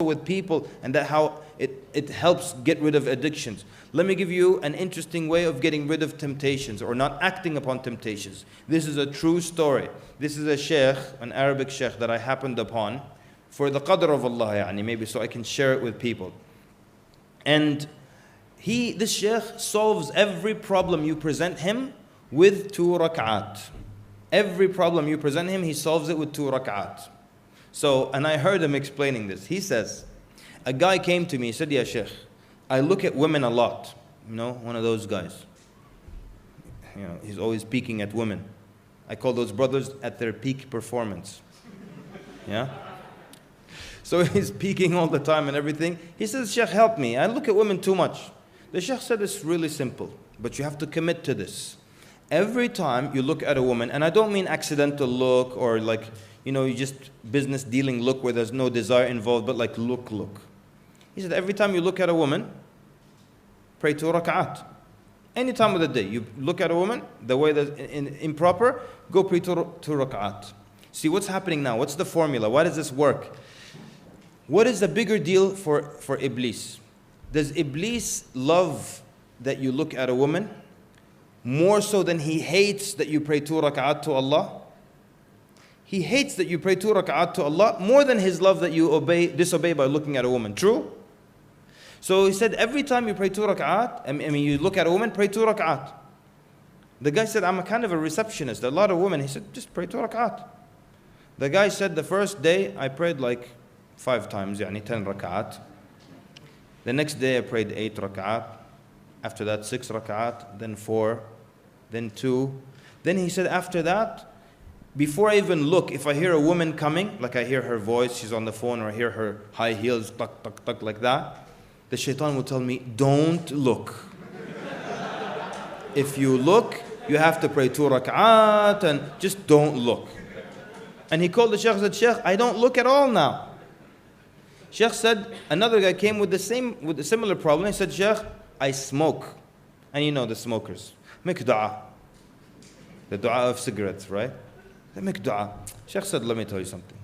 with people, and that how it helps get rid of addictions. Let me give you an interesting way of getting rid of temptations or not acting upon temptations. This is a true story. This is a sheikh, an Arabic sheikh that I happened upon for the qadr of Allah, maybe so I can share it with people. And this sheikh solves every problem you present him with 2 rak'at. Every problem you present him, he solves it with 2 rak'at. So, and I heard him explaining this. He says, a guy came to me, he said, "Ya sheikh, I look at women a lot." One of those guys. He's always peeking at women. I call those brothers at their peak performance. Yeah? So he's peeking all the time and everything. He says, "Sheikh, help me. I look at women too much." The sheikh said, "It's really simple, but you have to commit to this. Every time you look at a woman," and I don't mean accidental look or like, you just business dealing look where there's no desire involved, but like look. He said, every time you look at a woman, pray 2 rak'at. Any time of the day, you look at a woman, the way that's improper, go pray 2 rak'at. See what's happening now. What's the formula? Why does this work? What is the bigger deal for Iblis? Does Iblis love that you look at a woman more so than he hates that you pray 2 rak'at to Allah? He hates that you pray 2 rak'at to Allah more than his love that you disobey by looking at a woman. True? So he said, every time you pray 2 rak'at, you look at a woman, pray 2 rak'at. The guy said, I'm a kind of a receptionist. A lot of women. He said, just pray 2 rak'at. The guy said, the first day I prayed like 5 times, 10 rak'at. The next day I prayed 8 rak'at. After that 6 rak'at, then 4, then 2. Then he said, after that, before I even look, if I hear a woman coming, like I hear her voice, she's on the phone, or I hear her high heels, tuck, tuck, tuck, like that, the shaitan will tell me, don't look. If you look, you have to pray 2 rak'at, and just don't look. And he called the sheikh and said, Sheikh, I don't look at all now. Sheikh said, another guy came with a similar problem. He said, Sheikh, I smoke. And the smokers. Make dua. The dua of cigarettes, right? They make dua. Sheikh said, let me tell you something.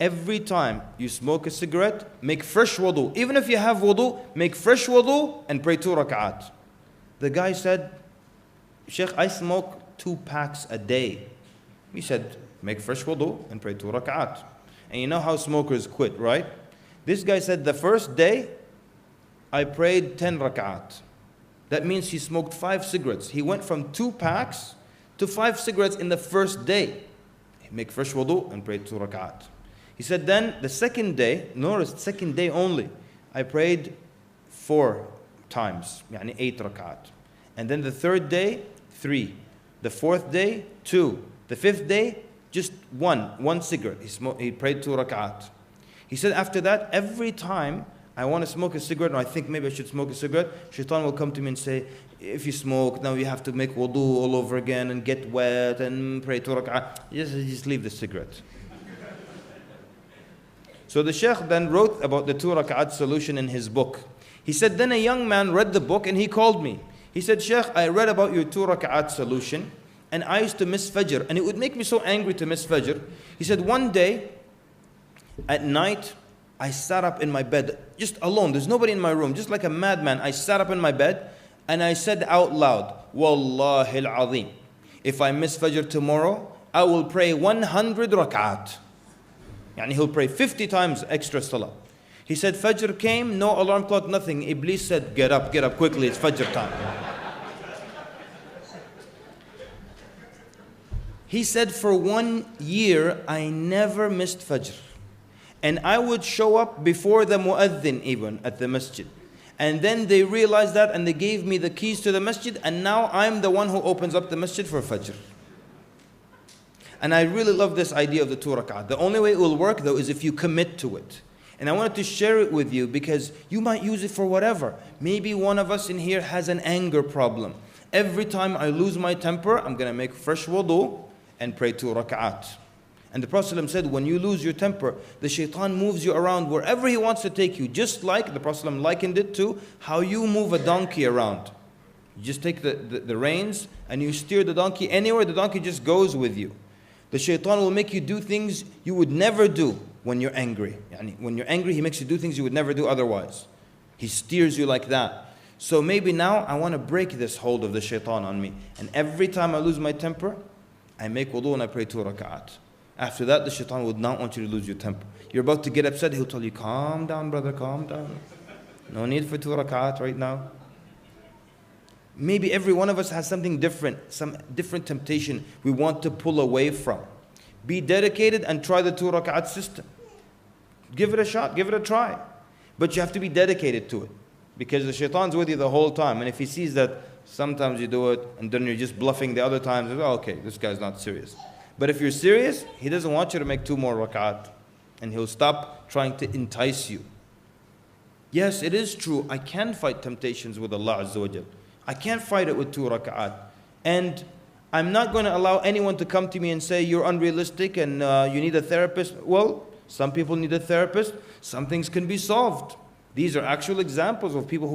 Every time you smoke a cigarette, make fresh wudu. Even if you have wudu, make fresh wudu and pray 2 rak'at. The guy said, Sheikh, I smoke 2 packs a day. He said, make fresh wudu and pray 2 rak'at. And you know how smokers quit, right? This guy said, the first day, I prayed 10 rak'at. That means he smoked 5 cigarettes. He went from 2 packs to 5 cigarettes in the first day. Make fresh wudu and pray 2 rak'at. He said then the second day, notice second day only, I prayed 4 times, 8 rak'at. And then the third day, 3. The fourth day, 2. The fifth day, just 1 cigarette. He prayed 2 rak'at. He said after that, every time I want to smoke a cigarette, or I think maybe I should smoke a cigarette, shaitan will come to me and say, if you smoke, now you have to make wudu all over again and get wet and pray 2 rak'at. Just leave the cigarette. So the sheikh then wrote about the 2 rak'at solution in his book. He said, then a young man read the book and he called me. He said, Sheikh, I read about your 2 rak'at solution and I used to miss Fajr and it would make me so angry to miss Fajr. He said, one day at night, I sat up in my bed, just alone. There's nobody in my room, just like a madman. I sat up in my bed and I said out loud, Wallahi al-Azim, if I miss Fajr tomorrow, I will pray 100 rak'at. He'll pray 50 times extra salah. He said, Fajr came, no alarm clock, nothing. Iblis said, get up quickly, it's Fajr time. He said, for 1 year, I never missed Fajr. And I would show up before the mu'adhin even at the masjid. And then they realized that and they gave me the keys to the masjid and now I'm the one who opens up the masjid for Fajr. And I really love this idea of the 2 rak'at. The only way it will work though is if you commit to it. And I wanted to share it with you because you might use it for whatever. Maybe one of us in here has an anger problem. Every time I lose my temper, I'm going to make fresh wudu and pray 2 rak'at. And the Prophet ﷺ said, when you lose your temper, the shaitan moves you around wherever he wants to take you. Just like the Prophet ﷺ likened it to how you move a donkey around. You just take the reins and you steer the donkey anywhere, the donkey just goes with you. The shaitan will make you do things you would never do. when you're angry. Yani when you're angry, He makes you do things you would never do otherwise. He steers you like that. So maybe now I want to break this hold of the shaitan on me. And every time I lose my temper, I make wudu and I pray 2 rak'at. After that, the shaitan would not want you to lose your temper. You're about to get upset, he'll tell you, calm down, brother, calm down. No need for 2 rak'at right now. Maybe every one of us has something different, some different temptation we want to pull away from. Be dedicated and try the 2 rak'at system. Give it a shot, give it a try. But you have to be dedicated to it. Because the shaitan's with you the whole time. And if he sees that sometimes you do it and then you're just bluffing the other times, oh, okay, this guy's not serious. But if you're serious, he doesn't want you to make 2 more rak'at. And he'll stop trying to entice you. Yes, it is true. I can fight temptations with Allah Azza wa Jal. I can't fight it with 2 rak'at. And I'm not going to allow anyone to come to me and say, you're unrealistic and you need a therapist. Well, some people need a therapist. Some things can be solved. These are actual examples of people who